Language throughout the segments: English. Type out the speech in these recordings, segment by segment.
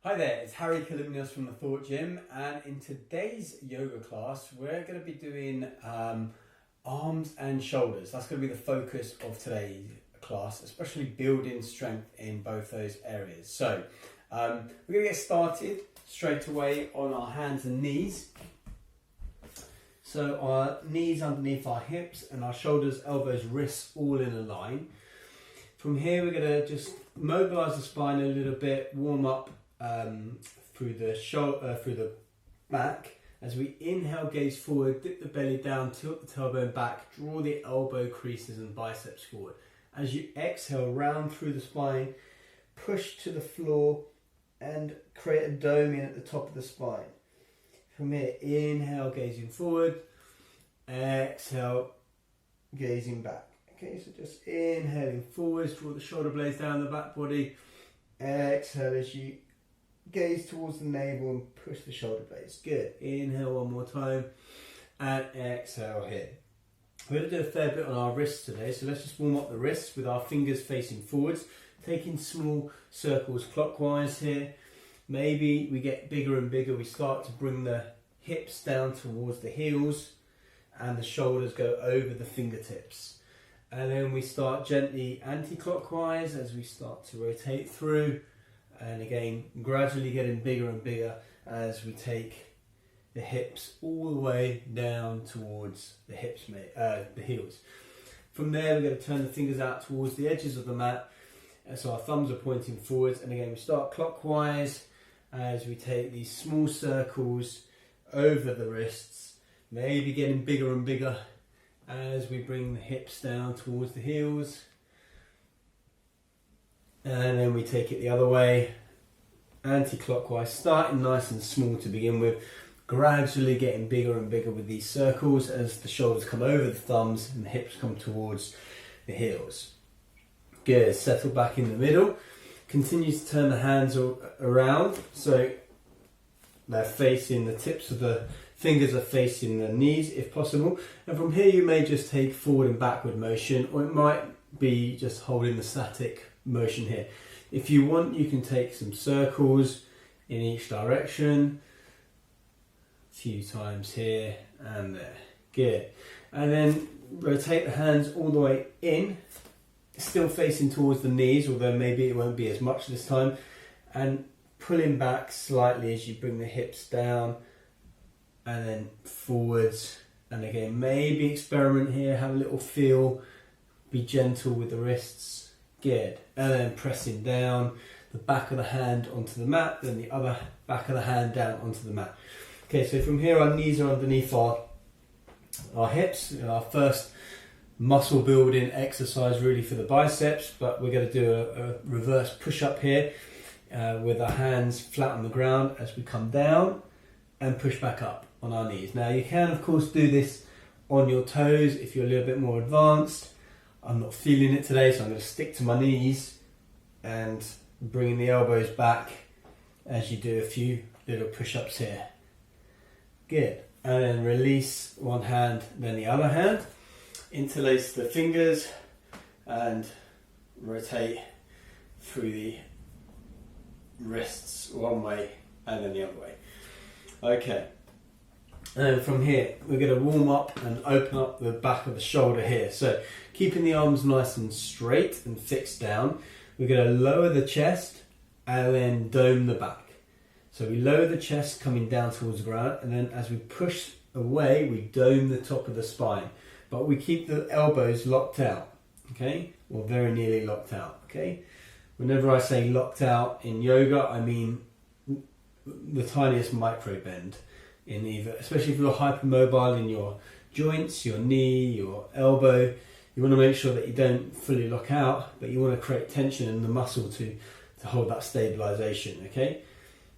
Hi there, it's Kalymnios from the Thought Gym, and in today's yoga class we're going to be doing arms and shoulders. That's going to be the focus of today's class, especially building strength in both those areas. So we're going to get started straight away on our hands and knees. So our knees underneath our hips and our shoulders, elbows, wrists all in a line. From here we're going to just mobilise the spine a little bit, warm up through the back. As we inhale, gaze forward, dip the belly down, tilt the tailbone back, draw the elbow creases and biceps forward. As you exhale, round through the spine, push to the floor and create a dome in at the top of the spine. From here, inhale, gazing forward, exhale, gazing back. Okay, so just inhaling forwards, draw the shoulder blades down the back body, exhale as you gaze towards the navel and push the shoulder blades. Good. Inhale one more time and exhale here. We're going to do a fair bit on our wrists today, so let's just warm up the wrists with our fingers facing forwards, taking small circles clockwise here. Maybe we get bigger and bigger. We start to bring the hips down towards the heels and the shoulders go over the fingertips. And then we start gently anti-clockwise as we start to rotate through. And again, gradually getting bigger and bigger as we take the hips all the way down towards the the heels. From there, we're going to turn the fingers out towards the edges of the mat. And so our thumbs are pointing forwards. And again, we start clockwise as we take these small circles over the wrists, maybe getting bigger and bigger as we bring the hips down towards the heels. And then we take it the other way, anti-clockwise, starting nice and small to begin with, gradually getting bigger and bigger with these circles as the shoulders come over the thumbs and the hips come towards the heels. Good, settle back in the middle. Continue to turn the hands around so they're facing, the tips of the fingers are facing the knees if possible. And from here you may just take forward and backward motion, or it might be just holding the static motion here. If you want, you can take some circles in each direction, a few times here and there. Good. And then rotate the hands all the way in, still facing towards the knees, although maybe it won't be as much this time, and pulling back slightly as you bring the hips down and then forwards. And again, maybe experiment here, have a little feel, be gentle with the wrists. Good. And then pressing down the back of the hand onto the mat, then the other back of the hand down onto the mat. Okay, so from here our knees are underneath our hips, our first muscle building exercise really for the biceps, but we're going to do a reverse push up here with our hands flat on the ground as we come down and push back up on our knees. Now you can of course do this on your toes if you're a little bit more advanced. I'm not feeling it today, so I'm going to stick to my knees and bringing the elbows back as you do a few little push-ups here. Good. And then release one hand, then the other hand. Interlace the fingers and rotate through the wrists one way and then the other way. Okay. And from here, we're going to warm up and open up the back of the shoulder here. So keeping the arms nice and straight and fixed down, we're going to lower the chest and then dome the back. So we lower the chest coming down towards the ground, and then as we push away, we dome the top of the spine. But we keep the elbows locked out, okay? Or very nearly locked out, okay? Whenever I say locked out in yoga, I mean the tiniest micro bend. In either, especially if you're hypermobile in your joints, your knee, your elbow, you want to make sure that you don't fully lock out, but you want to create tension in the muscle to hold that stabilization, okay?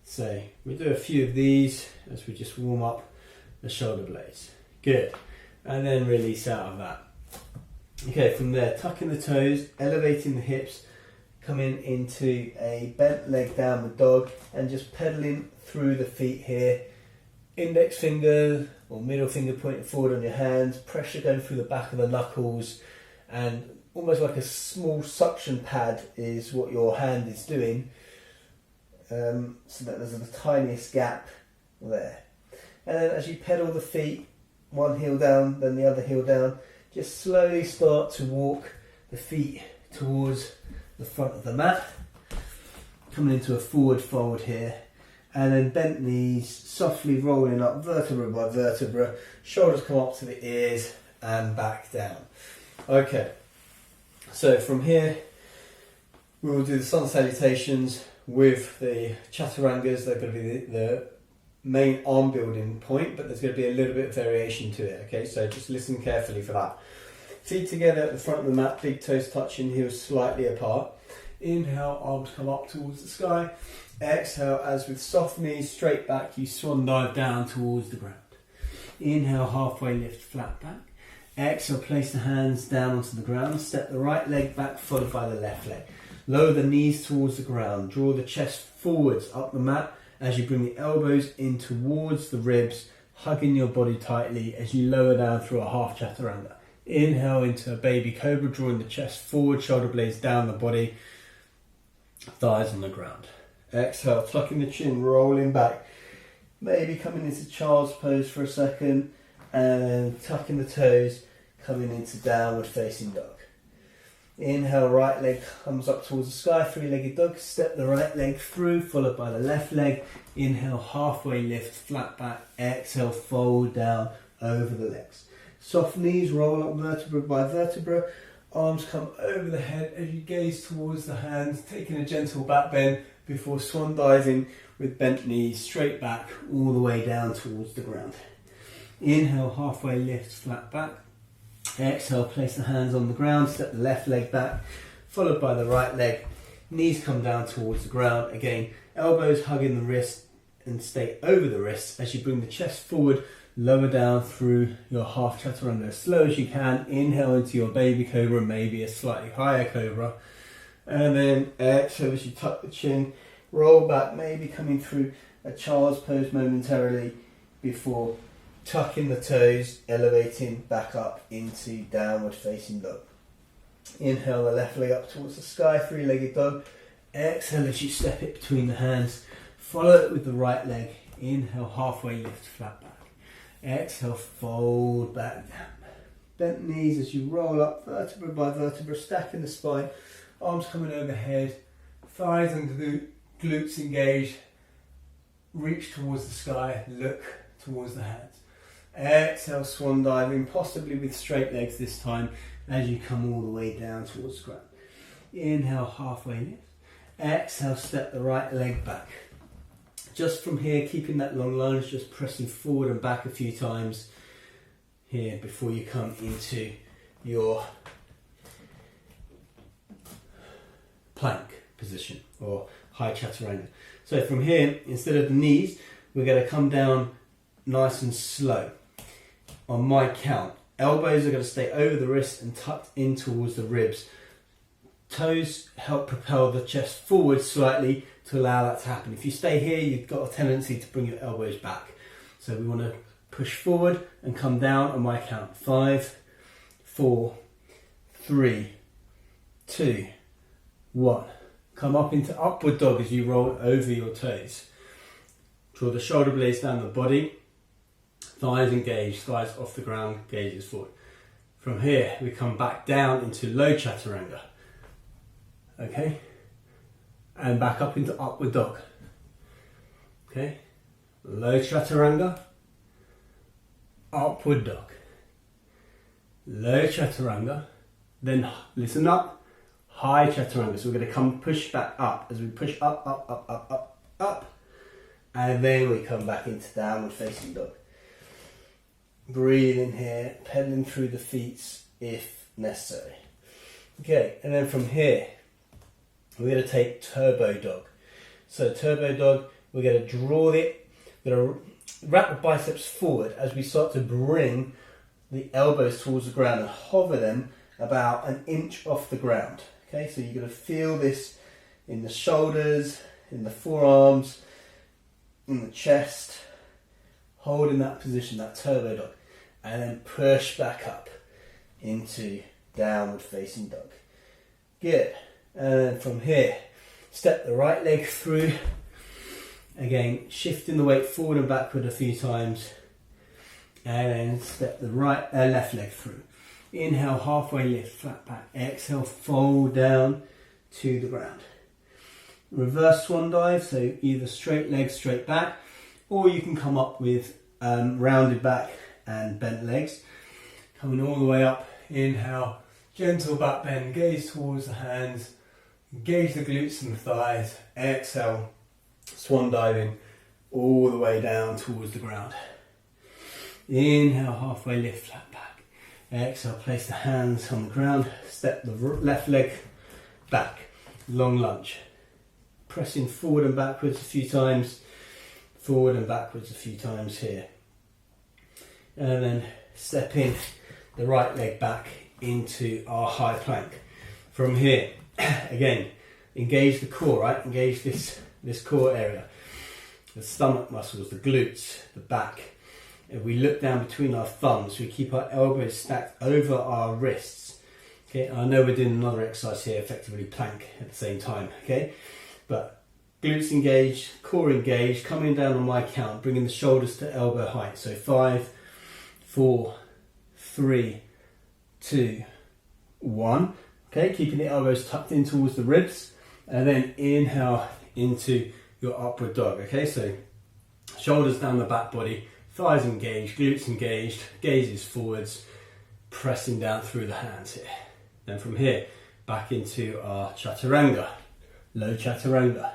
So we do a few of these as we just warm up the shoulder blades. Good. And then release out of that. Okay, from there, tucking the toes, elevating the hips, coming into a bent leg downward dog, and just pedaling through the feet here. Index finger or middle finger pointing forward on your hands, pressure going through the back of the knuckles, and almost like a small suction pad is what your hand is doing so that there's the tiniest gap there. And then as you pedal the feet, one heel down, then the other heel down, just slowly start to walk the feet towards the front of the mat, coming into a forward fold here, and then bent knees, softly rolling up vertebra by vertebra, shoulders come up to the ears and back down. Okay, so from here we will do the sun salutations with the chaturangas. They're going to be the main arm building point, but there's going to be a little bit of variation to it. Okay, so just listen carefully for that. Feet together at the front of the mat, big toes touching, heels slightly apart. Inhale, arms come up towards the sky. Exhale, as with soft knees, straight back, you swan dive down towards the ground. Inhale, halfway lift, flat back. Exhale, place the hands down onto the ground. Step the right leg back, followed by the left leg. Lower the knees towards the ground. Draw the chest forwards up the mat as you bring the elbows in towards the ribs, hugging your body tightly as you lower down through a half chaturanga. Inhale into a baby cobra, drawing the chest forward, shoulder blades down the body, thighs on the ground. Exhale, tucking the chin, rolling back, maybe coming into child's pose for a second, and tucking the toes, coming into downward facing dog. Inhale, right leg comes up towards the sky, three-legged dog. Step the right leg through, followed by the left leg. Inhale, halfway lift, flat back. Exhale, fold down over the legs. Soft knees, roll up vertebra by vertebra. Arms come over the head as you gaze towards the hands, taking a gentle back bend before swan diving with bent knees, straight back, all the way down towards the ground. Inhale, halfway lift, flat back. Exhale, place the hands on the ground, step the left leg back, followed by the right leg. Knees come down towards the ground. Again, elbows hugging the wrist and stay over the wrists as you bring the chest forward, lower down through your half chaturanga as slow as you can. Inhale into your baby cobra, maybe a slightly higher cobra. And then exhale as you tuck the chin, roll back, maybe coming through a child's pose momentarily before tucking the toes, elevating back up into downward facing dog. Inhale the left leg up towards the sky, three-legged dog. Exhale as you step it between the hands. Follow it with the right leg. Inhale, halfway lift, flat back. Exhale, fold back down. Bent knees as you roll up vertebra by vertebra, stacking the spine. Arms coming overhead, thighs and glutes engaged. Reach towards the sky, look towards the hands. Exhale, swan diving, possibly with straight legs this time as you come all the way down towards the ground. Inhale, halfway lift. Exhale, step the right leg back. Just from here, keeping that long lunge, just pressing forward and back a few times here before you come into your plank position or high chaturanga. So from here, instead of the knees, we're going to come down nice and slow. On my count, elbows are going to stay over the wrist and tucked in towards the ribs. Toes help propel the chest forward slightly to allow that to happen. If you stay here, you've got a tendency to bring your elbows back. So we want to push forward and come down on my count. 5, 4, 3, 2, 1. Come up into upward dog as you roll over your toes. Draw the shoulder blades down the body. Thighs engaged, thighs off the ground, gazes forward. From here, we come back down into low chaturanga. Okay? And back up into upward dog. Okay? Low chaturanga, upward dog. Low chaturanga, then listen up, high chaturanga. So we're going to come push back up as we push up, up, up, up, up, up. And then we come back into downward facing dog. Breathe in here, pedaling through the feet if necessary. Okay, and then from here, we're going to take turbo dog. So turbo dog, we're going to draw it, we're going to wrap the biceps forward as we start to bring the elbows towards the ground and hover them about an inch off the ground. Okay, so you're going to feel this in the shoulders, in the forearms, in the chest, hold in that position, that turbo dog, and then push back up into downward facing dog. Good. And then from here, step the right leg through, Again, shifting the weight forward and backward a few times, and then step the left leg through. Inhale, halfway lift, flat back. Exhale, fold down to the ground. Reverse swan dive, so either straight legs, straight back, or you can come up with rounded back and bent legs. Coming all the way up, inhale, gentle back bend, gaze towards the hands, engage the glutes and the thighs. Exhale, swan diving all the way down towards the ground. Inhale, halfway lift, flat back. Exhale, place the hands on the ground, step the left leg back, long lunge. Pressing forward and backwards a few times, forward and backwards a few times here. And then stepping the right leg back into our high plank. From here, again, engage the core, right? Engage this core area. The stomach muscles, the glutes, the back. If we look down between our thumbs, we keep our elbows stacked over our wrists. Okay, I know we're doing another exercise here, effectively plank at the same time, okay? But glutes engaged, core engaged, coming down on my count, bringing the shoulders to elbow height. So 5, 4, 3, 2, 1. Okay, keeping the elbows tucked in towards the ribs, and then inhale into your upward dog. Okay, so shoulders down the back body, thighs engaged, glutes engaged, gazes forwards, pressing down through the hands here. Then from here, back into our chaturanga, low chaturanga,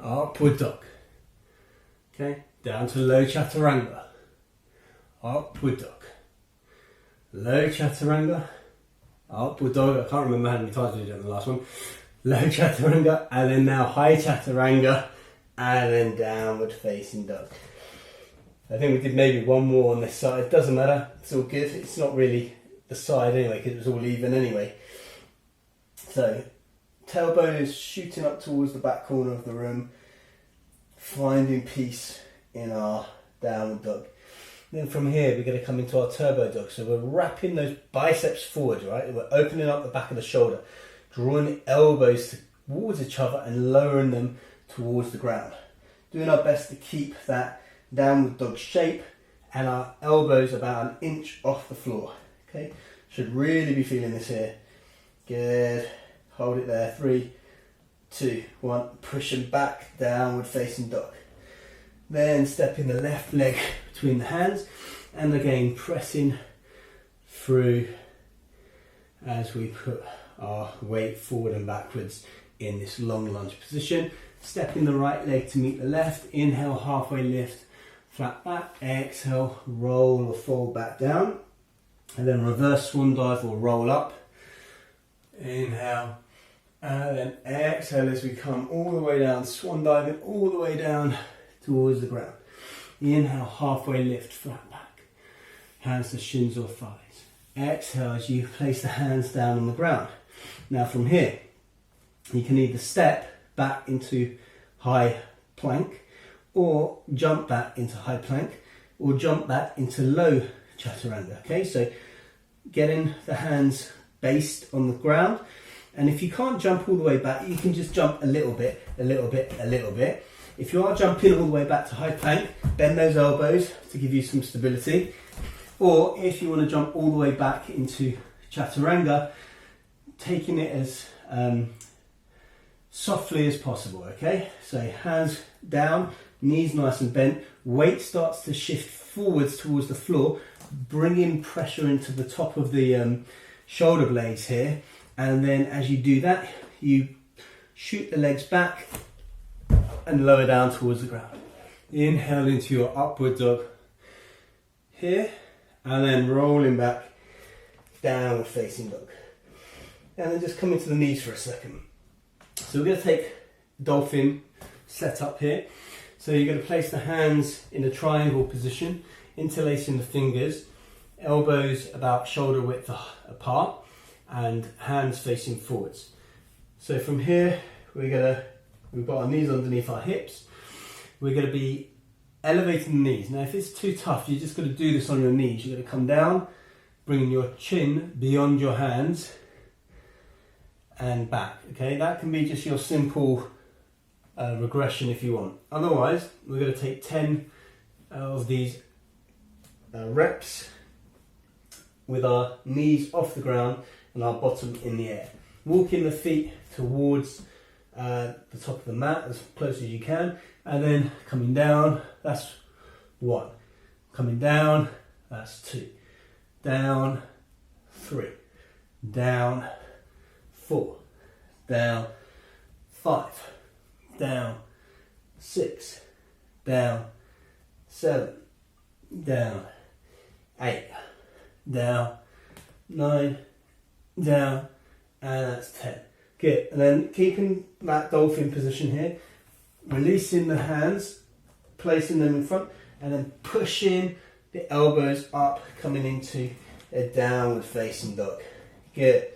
upward dog. Okay, down to low chaturanga, upward dog, low chaturanga, upward dog. I can't remember how many times we did it in the last one. Low chaturanga, and then now high chaturanga, and then downward facing dog. I think we did maybe one more on this side. It doesn't matter, it's all good. It's not really the side anyway, because it was all even anyway. So tailbone is shooting up towards the back corner of the room, finding peace in our downward dog. Then from here we're going to come into our turbo dog. So we're wrapping those biceps forward, right? We're opening up the back of the shoulder, drawing the elbows towards each other and lowering them towards the ground. Doing our best to keep that downward dog shape and our elbows about an inch off the floor. Okay, should really be feeling this here. Good. Hold it there. 3, 2, 1. Pushing back, downward facing dog. Then stepping the left leg between the hands, and again pressing through as we put our weight forward and backwards in this long lunge position. Stepping the right leg to meet the left. Inhale, halfway lift, flat back. Exhale, roll or fold back down. And then reverse swan dive or roll up. Inhale, and then exhale as we come all the way down, swan diving all the way down towards the ground. Inhale, halfway lift, flat back. Hands to shins or thighs. Exhale as you place the hands down on the ground. Now from here, you can either step back into high plank, or jump back into high plank, or jump back into low chaturanga. Okay, so getting the hands based on the ground, and if you can't jump all the way back, you can just jump a little bit, a little bit, a little bit. If you are jumping all the way back to high plank, bend those elbows to give you some stability. Or if you want to jump all the way back into chaturanga, taking it as softly as possible, okay? So hands down, knees nice and bent, weight starts to shift forwards towards the floor, bringing pressure into the top of the shoulder blades here, and then as you do that, you shoot the legs back and lower down towards the ground. Inhale into your upward dog here, and then rolling back, downward facing dog. And then just come into the knees for a second. So we're going to take dolphin set up here. So you're going to place the hands in a triangle position, interlacing the fingers, elbows about shoulder width apart, and hands facing forwards. So from here, we've got our knees underneath our hips. We're going to be elevating the knees. Now if it's too tough, you're just going to do this on your knees. You're going to come down, bringing your chin beyond your hands and back. Okay, that can be just your simple regression if you want. Otherwise, we're going to take 10 of these reps with our knees off the ground and our bottom in the air. Walking the feet towards the top of the mat as close as you can, and then coming down, that's 1. Coming down, that's 2. Down, 3. Down, 4. Down, 5. Down, 6. Down, 7. Down, 8. Down, 9. Down, and that's 10. Good. And then keeping that dolphin position here, releasing the hands, placing them in front, and then pushing the elbows up, coming into a downward facing dog. Good.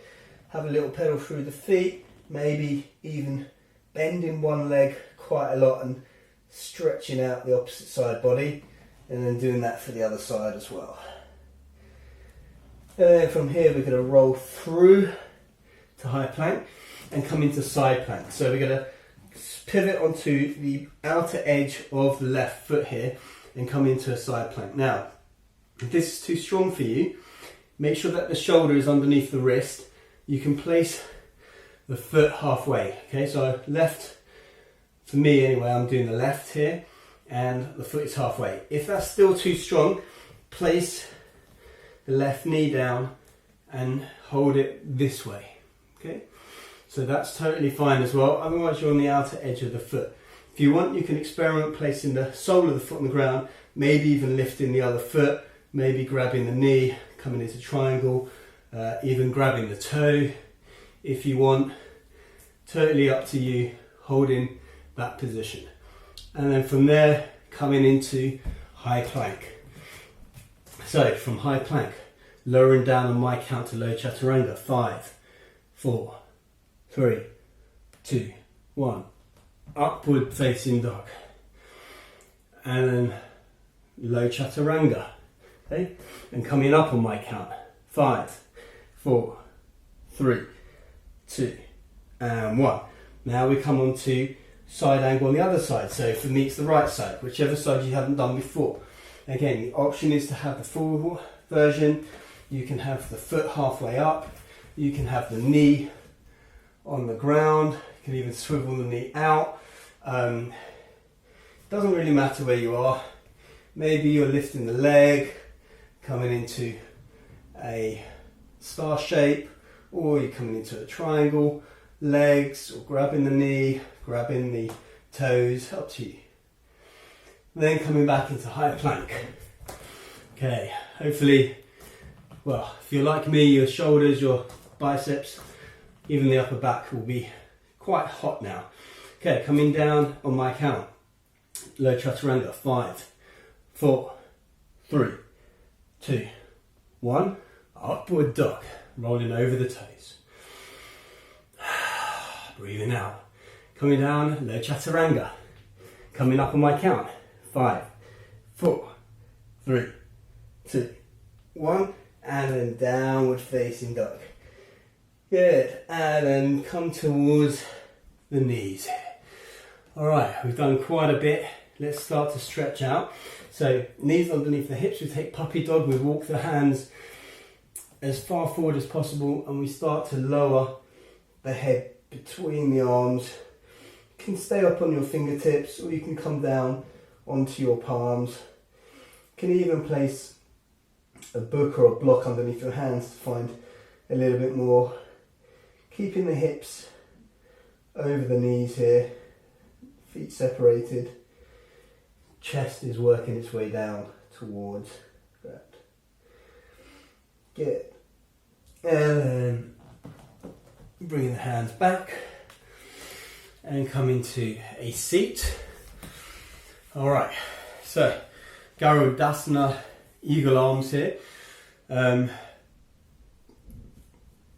Have a little pedal through the feet, maybe even bending one leg quite a lot and stretching out the opposite side body, and then doing that for the other side as well. And then from here we're going to roll through to high plank and come into side plank. So we're going to pivot onto the outer edge of the left foot here and come into a side plank. Now, if this is too strong for you, make sure that the shoulder is underneath the wrist. You can place the foot halfway. Okay, so left, for me anyway, I'm doing the left here and the foot is halfway. If that's still too strong, place the left knee down and hold it this way. Okay, so that's totally fine as well. Otherwise you're on the outer edge of the foot. If you want, you can experiment placing the sole of the foot on the ground, maybe even lifting the other foot, maybe grabbing the knee, coming into triangle, even grabbing the toe if you want. Totally up to you, holding that position. And then from there, coming into high plank. So from high plank, lowering down on my count to low chaturanga. 5, 4, 3, 2, 1. Upward facing dog. And then low chaturanga. Okay? And coming up on my count. 5, 4, 3, 2, and 1. Now we come on to side angle on the other side. So for me it's the right side, whichever side you haven't done before. Again, the option is to have the full version. You can have the foot halfway up. You can have the knee on the ground. You can even swivel the knee out. Doesn't really matter where you are. Maybe you're lifting the leg, coming into a star shape, or you're coming into a triangle, legs, or grabbing the knee, grabbing the toes, up to you. Then coming back into high plank. Okay, hopefully, well, if you're like me, your shoulders, your biceps, even the upper back will be quite hot now. Okay, coming down on my count. Low chaturanga. 5, 4, 3, 2, 1. Upward dog. Rolling over the toes. Breathing out. Coming down, low chaturanga. Coming up on my count. 5, 4, 3, 2, 1. And then downward facing dog. Good. And then come towards the knees. Alright, we've done quite a bit. Let's start to stretch out. So knees underneath the hips, we take puppy dog, we walk the hands as far forward as possible and we start to lower the head between the arms. You can stay up on your fingertips or you can come down onto your palms. You can even place a book or a block underneath your hands to find a little bit more. Keeping the hips over the knees here, feet separated. Chest is working its way down towards that. Good. And then bring the hands back and come into a seat. Alright, so Garudasana, eagle arms here.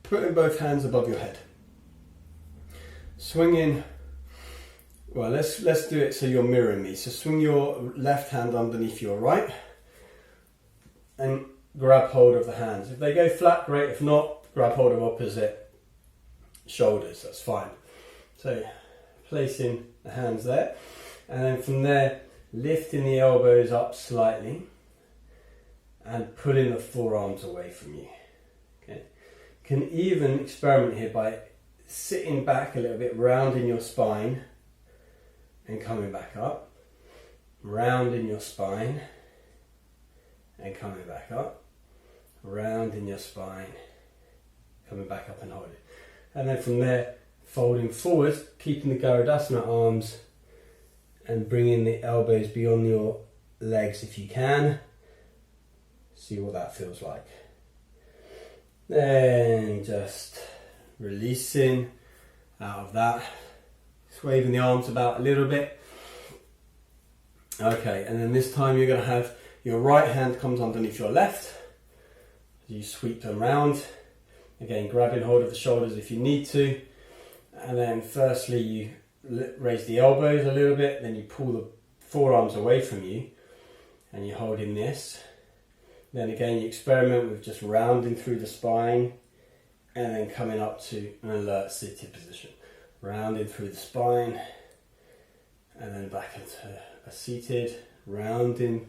Putting both hands above your head. Swinging. Well, let's do it so you're mirroring me. So swing your left hand underneath your right and grab hold of the hands. If they go flat, great. If not, grab hold of opposite shoulders. That's fine. So placing the hands there, and then from there lifting the elbows up slightly and pulling the forearms away from you. Okay, you can even experiment here by sitting back a little bit, rounding your spine and coming back up, rounding your spine and coming back up, rounding your spine, coming back up and holding. And then from there, folding forward, keeping the Garudasana arms and bringing the elbows beyond your legs if you can. See what that feels like. Then just releasing out of that, just waving the arms about a little bit. Okay, and then this time you're going to have your right hand comes underneath your left. You sweep them round. Again, grabbing hold of the shoulders if you need to. And then firstly you raise the elbows a little bit, then you pull the forearms away from you and you're holding this. Then again you experiment with just rounding through the spine and then coming up to an alert seated position. Rounding through the spine and then back into a seated, rounding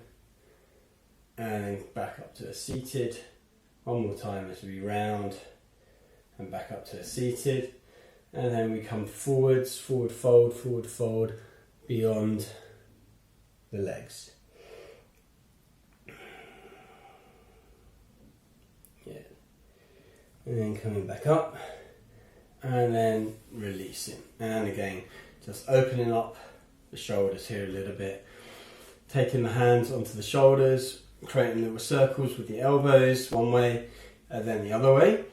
and then back up to a seated. One more time as we round and back up to a seated. And then we come forwards, forward fold, beyond the legs. Yeah. And then coming back up, and then releasing. And again, just opening up the shoulders here a little bit. Taking the hands onto the shoulders, creating little circles with the elbows one way, and then the other way.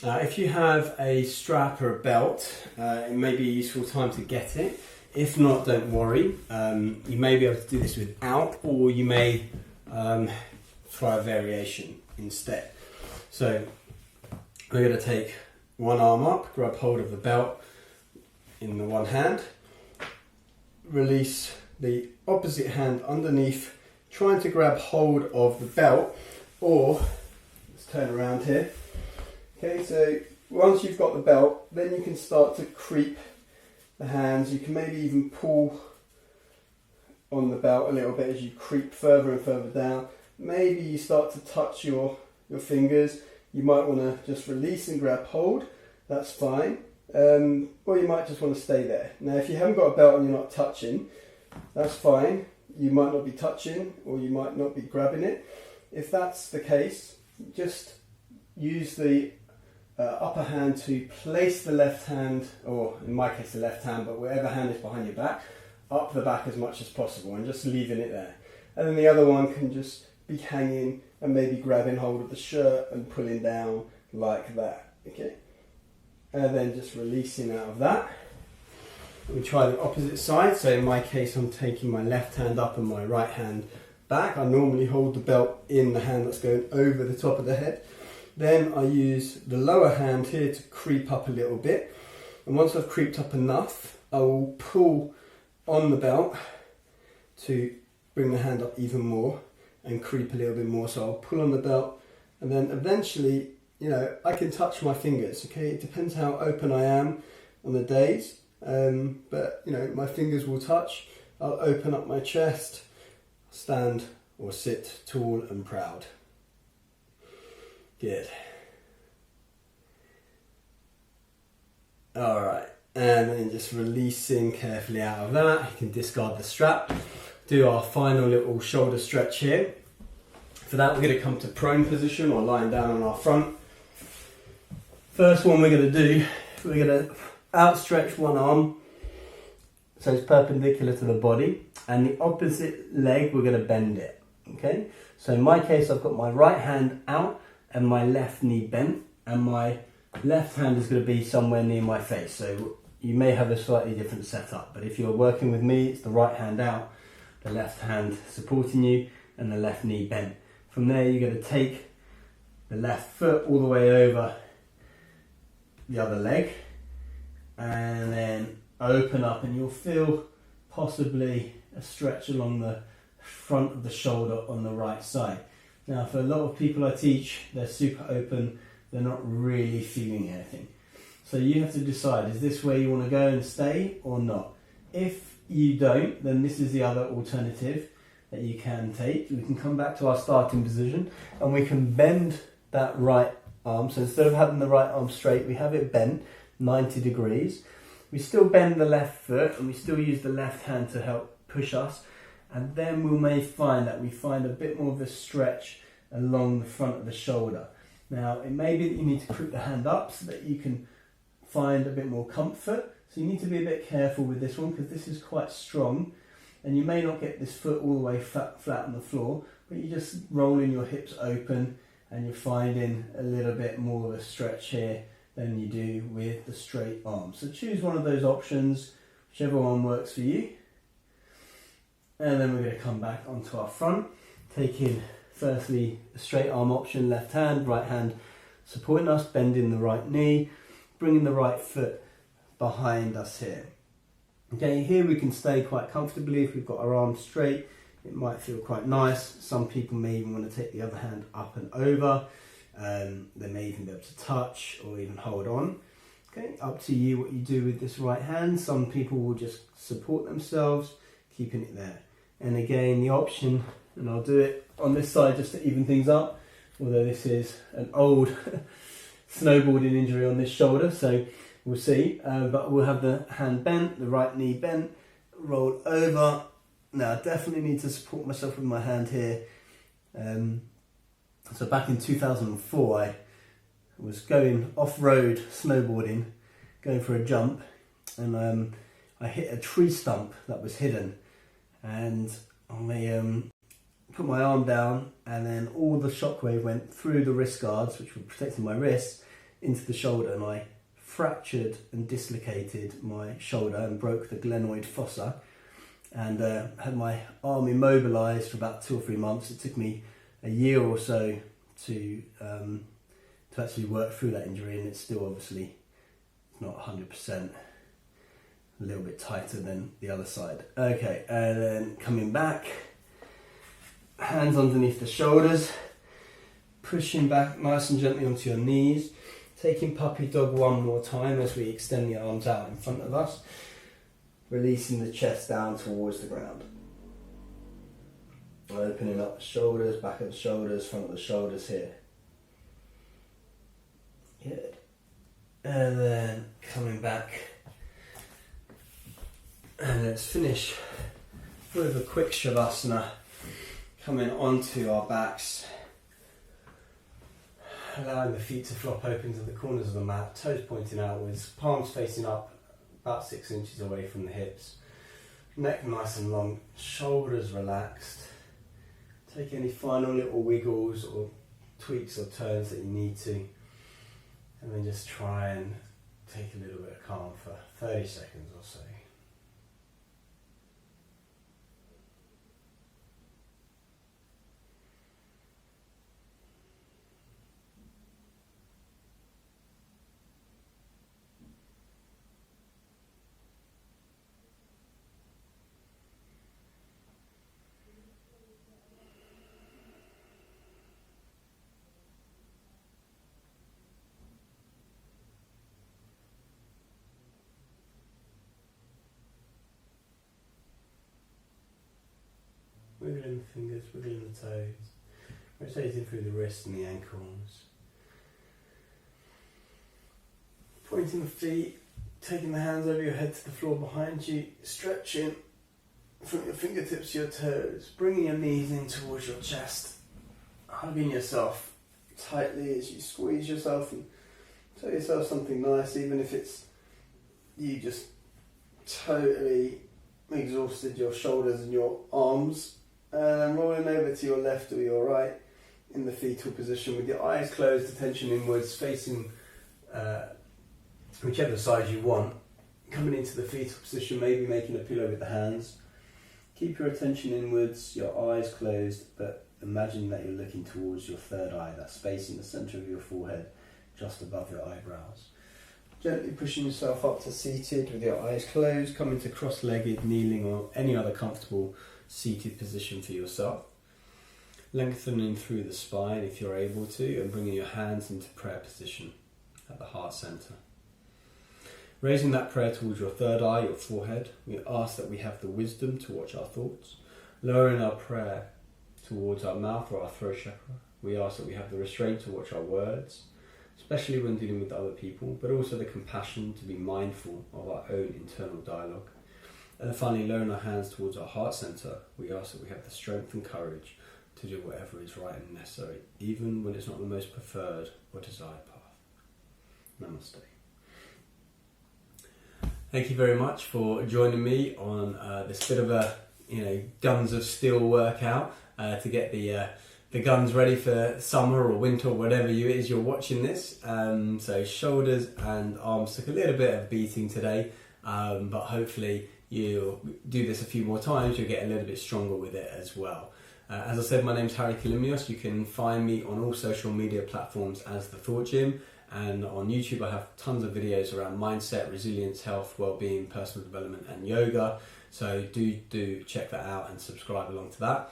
If you have a strap or a belt, it may be a useful time to get it. If not, don't worry. You may be able to do this without, or you may try a variation instead. So we're going to take one arm up, grab hold of the belt in the one hand, release the opposite hand underneath, trying to grab hold of the belt, or let's turn around here. Okay, so once you've got the belt, then you can start to creep the hands. You can maybe even pull on the belt a little bit as you creep further and further down. Maybe you start to touch your fingers. You might want to just release and grab hold. That's fine. Or you might just want to stay there. Now, if you haven't got a belt and you're not touching, that's fine. You might not be touching or you might not be grabbing it. If that's the case, just use the upper hand to place the left hand, or in my case the left hand, but whatever hand is behind your back, up the back as much as possible and just leaving it there. And then the other one can just be hanging and maybe grabbing hold of the shirt and pulling down like that. Okay, and then just releasing out of that. We try the opposite side. So in my case, I'm taking my left hand up and my right hand back. I normally hold the belt in the hand that's going over the top of the head. Then I use the lower hand here to creep up a little bit. And once I've creeped up enough, I will pull on the belt to bring the hand up even more and creep a little bit more. So I'll pull on the belt and then eventually, I can touch my fingers. Okay, it depends how open I am on the days. But my fingers will touch. I'll open up my chest, stand or sit tall and proud. Good. Alright, and then just releasing carefully out of that. You can discard the strap. Do our final little shoulder stretch here. For that, we're going to come to prone position or lying down on our front. First one we're going to do, we're going to outstretch one arm so it's perpendicular to the body, and the opposite leg we're going to bend it. Okay, so in my case I've got my right hand out and my left knee bent, and my left hand is going to be somewhere near my face. So you may have a slightly different setup, but if you're working with me, it's the right hand out, the left hand supporting you, and the left knee bent. From there you're going to take the left foot all the way over the other leg and then open up, and you'll feel possibly a stretch along the front of the shoulder on the right side. Now, for a lot of people I teach, they're super open, they're not really feeling anything. So you have to decide, is this where you want to go and stay or not? If you don't, then this is the other alternative that you can take. We can come back to our starting position and we can bend that right arm. So instead of having the right arm straight, we have it bent 90 degrees. We still bend the left foot and we still use the left hand to help push us. And then we may find that we find a bit more of a stretch along the front of the shoulder. Now, it may be that you need to creep the hand up so that you can find a bit more comfort. So you need to be a bit careful with this one because this is quite strong. And you may not get this foot all the way flat on the floor, but you're just rolling your hips open and you're finding a little bit more of a stretch here than you do with the straight arm. So choose one of those options, whichever one works for you. And then we're going to come back onto our front, taking firstly the straight arm option, left hand, right hand supporting us, bending the right knee, bringing the right foot behind us here. Okay, here we can stay quite comfortably. If we've got our arms straight, it might feel quite nice. Some people may even want to take the other hand up and over. They may even be able to touch or even hold on. Okay, up to you what you do with this right hand. Some people will just support themselves, keeping it there. And again, the option, and I'll do it on this side just to even things up, although this is an old snowboarding injury on this shoulder, so we'll see. But we'll have the hand bent, the right knee bent, rolled over. Now, I definitely need to support myself with my hand here. So back in 2004, I was going off-road snowboarding, going for a jump, and I hit a tree stump that was hidden. And I put my arm down, and then all the shockwave went through the wrist guards, which were protecting my wrists, into the shoulder, and I fractured and dislocated my shoulder and broke the glenoid fossa, and had my arm immobilised for about 2 or 3 months. It took me a year or so to actually work through that injury, and it's still obviously not 100%. A little bit tighter than the other side. Okay, and then coming back, hands underneath the shoulders, pushing back nice and gently onto your knees, taking puppy dog one more time as we extend the arms out in front of us, releasing the chest down towards the ground. Opening up the shoulders, back of the shoulders, front of the shoulders here. Good. And then coming back. And let's finish with a quick Shavasana, coming onto our backs, allowing the feet to flop open to the corners of the mat, toes pointing outwards, palms facing up about 6 inches away from the hips, neck nice and long, shoulders relaxed. Take any final little wiggles or tweaks or turns that you need to, and then just try and take a little bit of calm for 30 seconds or so. Wiggling the fingers, wiggling the toes, rotating through the wrists and the ankles. Pointing the feet, taking the hands over your head to the floor behind you, stretching from your fingertips to your toes, bringing your knees in towards your chest, hugging yourself tightly as you squeeze yourself and tell yourself something nice, even if it's you just totally exhausted your shoulders and your arms. And rolling over to your left or your right in the fetal position with your eyes closed, attention inwards, facing whichever side you want. Coming into the fetal position, maybe making a pillow with the hands. Keep your attention inwards, your eyes closed, but imagine that you're looking towards your third eye, that space in the centre of your forehead, just above your eyebrows. Gently pushing yourself up to seated with your eyes closed, coming to cross-legged, kneeling, or any other comfortable seated position for yourself. Lengthening through the spine if you're able to, and bringing your hands into prayer position at the heart centre. Raising that prayer towards your third eye, your forehead, we ask that we have the wisdom to watch our thoughts. Lowering our prayer towards our mouth or our throat chakra, we ask that we have the restraint to watch our words, especially when dealing with other people, but also the compassion to be mindful of our own internal dialogue. And then finally, lowering our hands towards our heart centre, we ask that we have the strength and courage to do whatever is right and necessary, even when it's not the most preferred or desired path. Namaste. Thank you very much for joining me on this bit of a guns of steel workout to get the guns ready for summer or winter or whatever it is you're watching this. So shoulders and arms took a little bit of beating today, but hopefully you'll do this a few more times, you'll get a little bit stronger with it as well. As I said, my name's Kalymnios. You can find me on all social media platforms as The Thought Gym, and on YouTube I have tons of videos around mindset, resilience, health, well-being, personal development and yoga. So do check that out and subscribe along to that.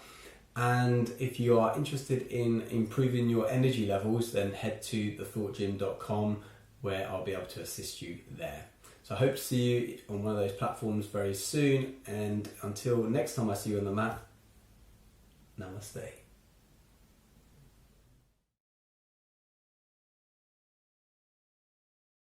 And if you are interested in improving your energy levels, then head to thethoughtgym.com, where I'll be able to assist you there. So I hope to see you on one of those platforms very soon, and until next time I see you on the mat, namaste.